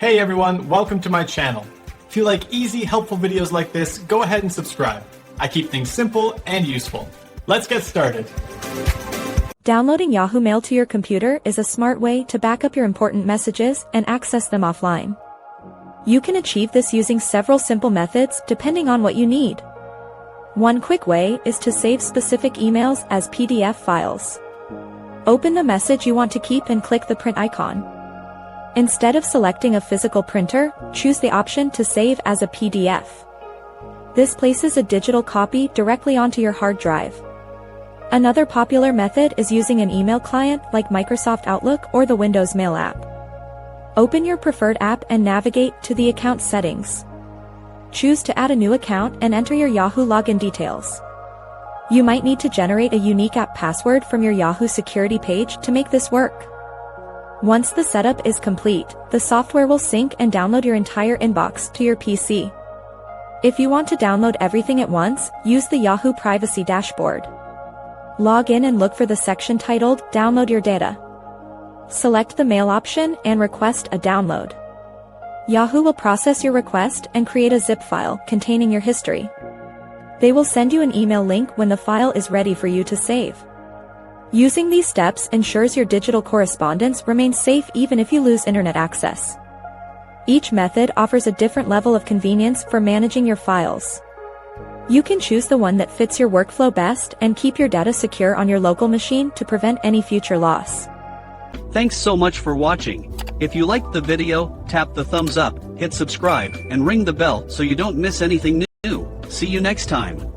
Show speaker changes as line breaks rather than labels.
Hey everyone, welcome to my channel. If you like easy, helpful videos like this, go ahead and subscribe. I keep things simple and useful. Let's get started.
Downloading Yahoo Mail to your computer is a smart way to back up your important messages and access them offline. You can achieve this using several simple methods depending on what you need. One quick way is to save specific emails as PDF files. Open the message you want to keep and click the print icon. Instead of selecting a physical printer, choose the option to save as a PDF. This places a digital copy directly onto your hard drive. Another popular method is using an email client like Microsoft Outlook or the Windows Mail app. Open your preferred app and navigate to the account settings. Choose to add a new account and enter your Yahoo login details. You might need to generate a unique app password from your Yahoo security page to make this work. Once the setup is complete, the software will sync and download your entire inbox to your PC. If you want to download everything at once, use the Yahoo Privacy Dashboard. Log in and look for the section titled Download Your Data. Select the Mail option and request a download. Yahoo will process your request and create a zip file containing your history. They will send you an email link when the file is ready for you to save. Using these steps ensures your digital correspondence remains safe even if you lose internet access. Each method offers a different level of convenience for managing your files. You can choose the one that fits your workflow best and keep your data secure on your local machine to prevent any future loss.
Thanks so much for watching. If you liked the video, tap the thumbs up, hit subscribe, and ring the bell so you don't miss anything new. See you next time.